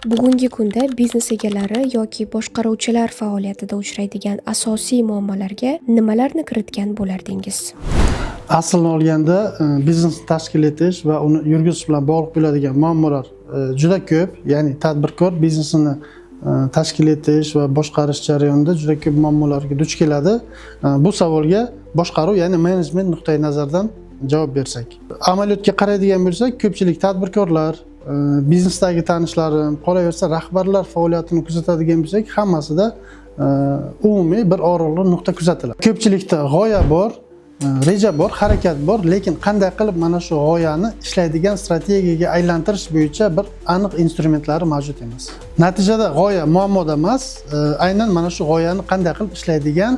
Bugungi kunda biznes egalari yoki boshqaruvchilar faoliyatida uchraydigan asosiy muammolarga nimalarni kiritgan bo'lardingiz? Aslini olganda biznesni tashkil etish va uni yurgizish bilan bog'liq bo'ladigan muammolar juda ko'p. Ya'ni tadbirkor biznesini tashkil etish va boshqarish jarayonida juda ko'p muammolarga duch keladi. Bu savolga boshqaruv, ya'ni menejment nuqtai nazaridan javob bersak. Amaliyotga qaraydigan bo'lsak, ko'pchilik tadbirkorlar, biznesdagi tanishlarim, qolaversa rahbarlar faoliyatini kuzatadigan bo'lsak, hammasida umumiy bir og'riqli nuqta kuzatiladi. Ko'pchilikda g'oya bor, reja bor, harakat bor, lekin qanday qilib mana shu g'oyani ishlaydigan strategiyaga aylantirish bo'yicha bir aniq instrumentlari mavjud emas. Natijada g'oya muammoda emas, aynan mana shu g'oyani qanday qilib ishlaydigan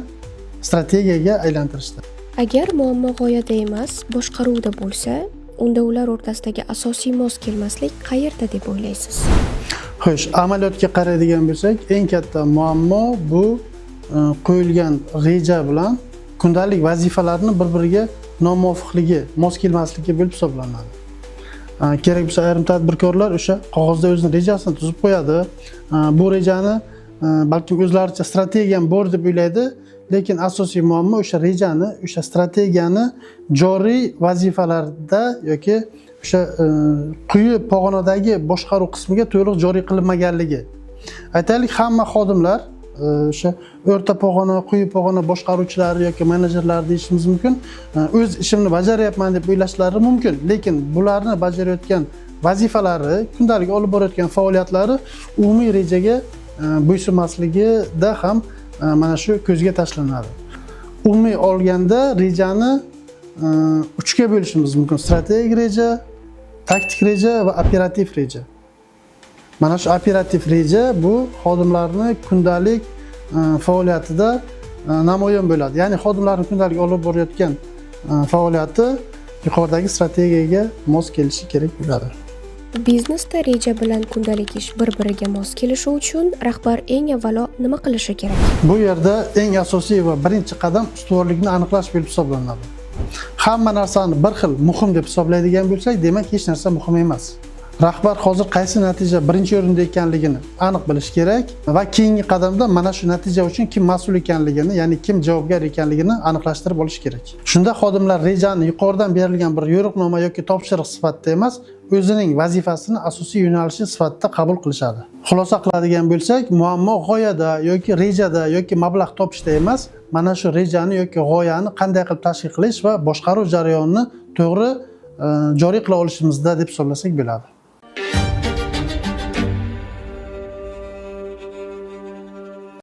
strategiyaga aylantirishda. Agar muammo g'oyada emas, boshqaruvda bo'lsa, unda ular o'rtasidagi asosiy mos kelmaslik qayerda deb o'ylaysiz? Xo'sh, amaliyotga qaraydigan bo'lsak, eng katta muammo bu qo'yilgan reja bilan kundalik vazifalarni bir-biriga nomuvofiqligi, mos kelmasligi bo'lib hisoblanadi. Kerak bo'lsa ayrim tadbirkorlar o'sha qog'ozda o'zining rejasini tuzib qo'yadi. Bu rejani balkim o'zlaricha strategiyam bor deb o'ylaydi, lekin asosiy muammo o'sha rejani, o'sha strategiyani joriy vazifalarda yoki o'sha quyi pog'onadagi boshqaruv qismiga to'liq joriy qilinmaganligi. Aytaylik, hamma xodimlar o'sha o'rta pog'ona, quyi pog'ona boshqaruvchilari yoki menejerlar deyishimiz mumkin, o'z ishimni bajaryapman deb o'ylashlari mumkin, lekin bularni bajarayotgan vazifalari, kundalik olib borayotgan faoliyatlari umumiy rejaga bo'ysunmasligida ham mana shu ko'zga tashlanadi. Umumiy olganda rejani 3 ga bo'lishimiz mumkin: strategik reja, taktik reja va operativ reja. Mana shu operativ reja bu xodimlarning kundalik faoliyatida namoyon bo'ladi. Ya'ni xodimlarning kundalik olib borayotgan faoliyati yuqoridagi strategiyaga mos kelishi kerak bo'ladi. Biznesda reja bilan kundalik ish bir-biriga mos kelishi uchun rahbar eng avvalo nima qilishi kerak? Bu yerda eng asosiy va birinchi qadam ustuvorlikni aniqlash bo'lib hisoblanadi. Hamma narsani bir xil muhim deb hisoblaydigan bo'lsak, demak hech narsa muhim emas. Rahbar hozir qaysi natija birinchi o'rinda ekanligini aniq bilish kerak va keyingi qadamda mana shu natija uchun kim mas'ul ekanligini, ya'ni kim javobgar ekanligini aniqlashtirib olish kerak. Shunda xodimlar rejani yuqoridan berilgan bir yo'riqnoma yoki topshiriq sifatida emas, o'zining vazifasini asosiy yo'nalishi sifatida qabul qilishadi. Xulosa qiladigan bo'lsak, muammo g'oyada yoki rejada yoki mablag' topishda emas, mana shu rejani yoki g'oyani qanday qilib tashkil qilish va boshqaruv jarayonini to'g'ri joriy qila olishimizda deb hisoblasak bo'ladi.